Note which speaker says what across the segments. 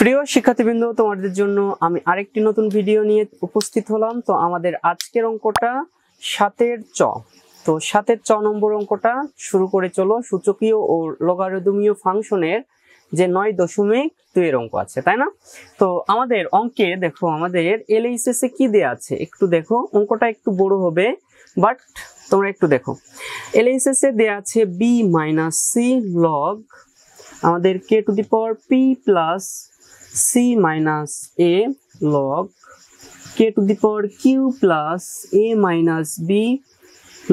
Speaker 1: প্রিয় শিক্ষার্থীবৃন্দ, তোমাদের জন্য আমি আরেকটি নতুন ভিডিও নিয়ে উপস্থিত হলাম। তো আমাদের আজকের অঙ্কটা 7-এর চ। তো 7-এর চ নম্বর অঙ্কটা শুরু করে চলো। সূচকীয় ও লগারিদমীয় ফাংশনের যে 9.2 এর অঙ্ক আছে, তাই না? তো আমাদের অঙ্কে দেখো, আমাদের এলএইচএস এ কি দেয়া আছে একটু দেখো। অঙ্কটা একটু বড় হবে, বাট তোমরা একটু দেখো। এলএইচএস এ দেয়া আছে b - c log আমাদের k two the power p plus c minus a log k to the power q plus a minus b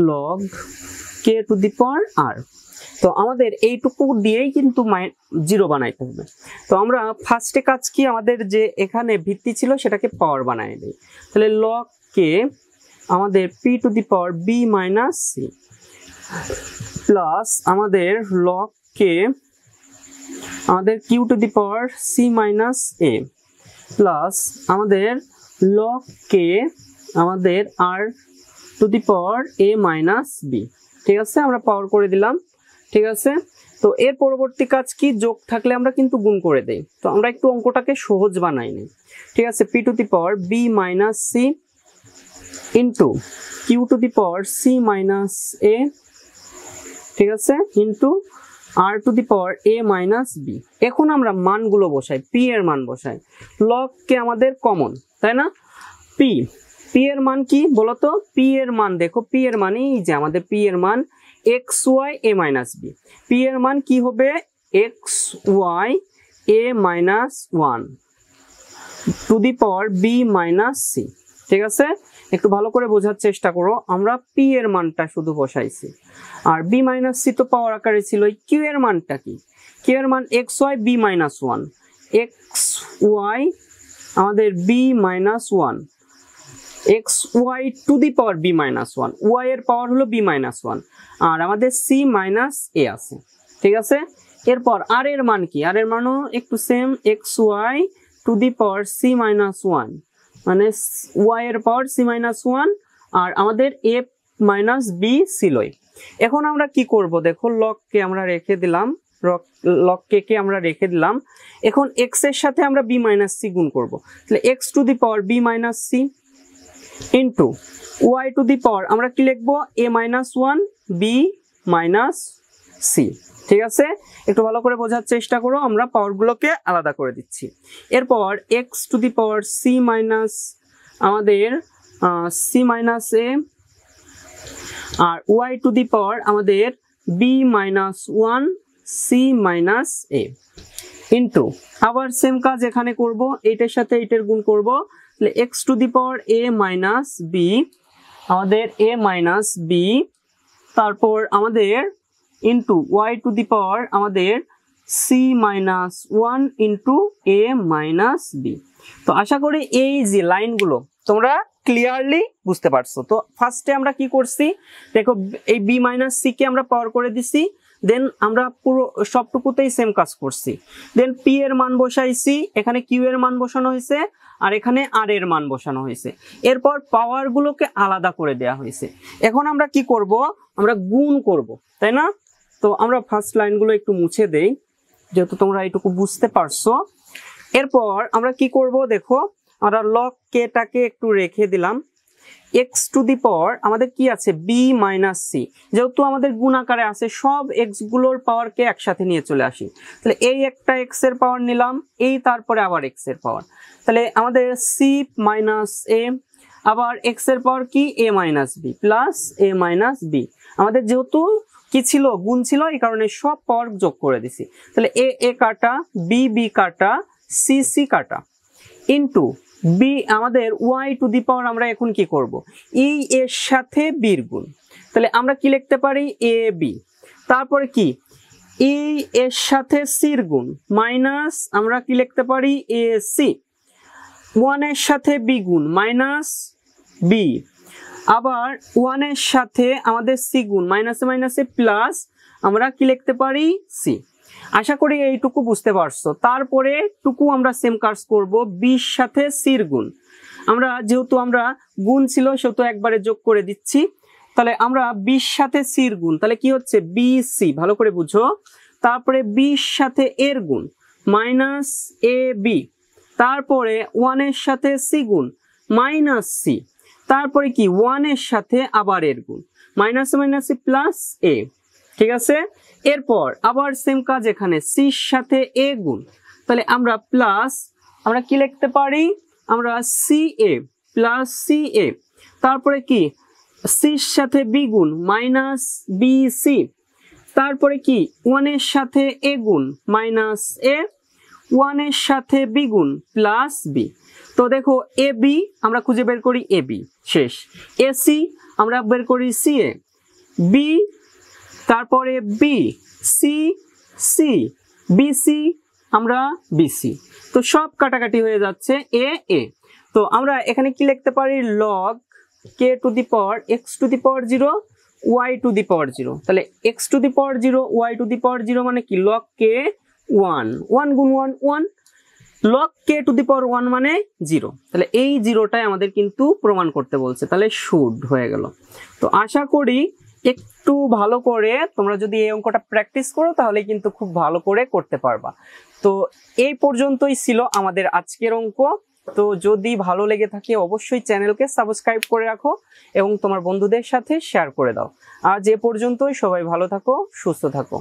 Speaker 1: log k to the power r। তো আমাদের এইটুকু দিয়েই কিন্তু 0 বানাইতে হবে। তো আমরা ফার্স্টে কাজ কি, আমাদের যে এখানে ভিত্তি ছিল সেটাকে পাওয়ার বানাই দিই। তাহলে log k আমাদের p to the power b minus c plus আমাদের log k আমাদের q to the power c minus a plus আমাদের log k আমাদের r to the power a minus b। ঠিক আছে, আমরা পাওয়ার করে দিলাম। ঠিক আছে, তো এর পরবর্তী কাজ কি, যোগ থাকলে আমরা কিন্তু গুণ করে দেই। তো আমরা একটু অঙ্কটাকে সহজ বানাই নিই। ঠিক আছে, p to the power b minus c into q to the power c minus a, ঠিক আছে, into r to the power a minus b। এখন আমরা মানগুলো বসাই, p এর মান বসাই। log কে আমাদের কমন, তাই না? p এর মান কি বলতো? p এর মান দেখো, p এর মানে এই যে আমাদের p এর মান xy a minus b। p এর মান কি হবে? xy a minus 1 to the power b minus c। ঠিক আছে, একটু ভালো করে বোঝার চেষ্টা করো। আমরা p এর মানটা শুধু বসাইছি, আর b minus c তো পাওয়ার আকারে ছিল। q এর মানটা কি? q এর মান xy b minus 1, xy আমাদের b minus 1, xy to the power b minus 1, y এর পাওয়ার হলো b minus 1, আর আমাদের c minus a আছে। ঠিক আছে, এরপর r এর মান কি? r এর মানও একটু same, xy to the power c minus 1, মানে y এর পাওয়ার c minus 1, আর আমাদের a minus b ছিলই। এখন আমরা কি করব দেখো, log কে আমরা রেখে দিলাম, log কে আমরা রেখে দিলাম। এখন x এর সাথে আমরা b minus c গুণ করব। তাহলে x to the power b minus c into y to the power আমরা কি লিখবো? a minus 1 b minus c। ঠিক আছে, একটু ভালো করে বোঝার চেষ্টা করো। আমরা পাওয়ারগুলোকে আলাদা করে দিচ্ছি। এরপর x to the power c minus আমাদের c minus a, আর y to the power আমাদের b minus 1 c minus a into আবার সেম কাজ এখানে করব, এইটার সাথে এইটার গুণ করব। তাহলে x to the power a minus b আমাদের a minus b, তারপর আমাদের into y to the power আমাদের c minus 1 into a minus b। তো আশা করি এই যে লাইনগুলো তোমরা ক্লিয়ারলি বুঝতে পারছো। তো ফার্স্টে আমরা কি করছি দেখো, এই b minus c কে আমরা পাওয়ার করে দিছি, দেন আমরা পুরো সবটুকুতেই সেম কাজ করছি। দেন p এর মান বসাইছি, এখানে q এর মান বসানো হয়েছে, আর এখানে r এর মান বসানো হয়েছে। এরপর পাওয়ার গুলোকে আলাদা করে দেয়া হয়েছে। এখন আমরা কি করব? আমরা গুণ করব, তাই না? তো আমরা ফার্স্ট লাইনগুলো একটু মুছে দেই, যেহেতু তোমরা এইটুকু বুঝতে পারছো। এরপর আমরা কি করব দেখো, আমরা log k টাকে একটু রেখে দিলাম। x to the power আমাদের কি আছে? b minus c, যেহেতু আমাদের গুণ আকারে আছে, সব x গুলোর পাওয়ারকে একসাথে নিয়ে চলে আসি। তাহলে এই একটা x এর পাওয়ার নিলাম, এই তারপরে আবার x এর পাওয়ার, তাহলে আমাদের c minus a, আবার x এর পাওয়ার কি? a minus b plus a minus b। আমাদের যেহেতু কি ছিল? গুণ ছিল, এই কারণে সব পাওয়ার যোগ করে দিছি। তাহলে a a কাটা, b b কাটা, c c কাটা ইন্টু b আমাদের y to the power আমরা এখন কি করব? এই এর সাথে b এর গুণ। তাহলে আমরা কি লিখতে পারি? a b, তারপরে কি এই এর সাথে c এর গুণ, মাইনাস আমরা কি লিখতে পারি? a c, 1 এর সাথে b গুণ, মাইনাস b, আবার 1 এর সাথে আমাদের c গুণ, মাইনাসে মাইনাসে প্লাস, আমরা কি লিখতে পারি? c। আশা করি এইটুকু বুঝতে পারছো। তারপরে টুকু আমরা সেম কাজ করব, b এর সাথে c এর গুণ। আমরা যেহেতু আমরা গুণ ছিল সেহেতু একবারে যোগ করে দিচ্ছি। তাহলে আমরা b এর সাথে c এর গুণ, তাহলে কি হচ্ছে? bc, ভালো করে বুঝো। তারপরে b এর সাথে এর গুণ, মাইনাস এ বি, তারপরে 1 এর সাথে সি গুণ মাইনাস সি, তারপরে কি 1 এর সাথে আবার এর গুণ মাইনাস মাইনাস সি প্লাস এ। ঠিক আছে, এরপর আবার সেম কাজ এখানে সির সাথে এ গুণ, তাহলে আমরা প্লাস, আমরা কি লিখতে পারি, আমরা সি এ প্লাস সি এ, তারপরে কি সির সাথে বি গুণ মাইনাস বি সি, তারপরে কি 1 এর সাথে এ গুণ মাইনাস এ, 1 এর সাথে বি গুণ প্লাস বি। তো দেখো এ বি আমরা খুঁজে বের করি এ বি, শেষ। এ সি আমরা বের করি সি এ, বি তারপরে B C C, B C আমরা বিসি, তো সব কাটাকাটি হয়ে যাচ্ছে এ এ। তো আমরা এখানে কি লিখতে পারি, log K to the power X to the power 0 Y to the power 0, তাহলে X to the power 0 Y to the power 0 মানে কি লগ কে 1, 1 গুণ 1 1, লগ কে টু দি পাওয়ার 1 মানে 0, তাহলে এই জিরোটাই আমাদের কিন্তু প্রমাণ করতে বলছে, তাহলে শুড হয়ে গেল। তো আশা করি একটু ভালো করে তোমরা যদি এই অঙ্কটা প্র্যাকটিস করো তাহলে কিন্তু খুব ভালো করে করতে পারবা। তো এই পর্যন্তই ছিল আমাদের আজকের অঙ্ক। তো যদি ভালো লেগে থাকে অবশ্যই চ্যানেলকে সাবস্ক্রাইব করে রাখো এবং তোমার বন্ধুদের সাথে শেয়ার করে দাও। আজ এ পর্যন্তই, সবাই ভালো থাকো, সুস্থ থাকো।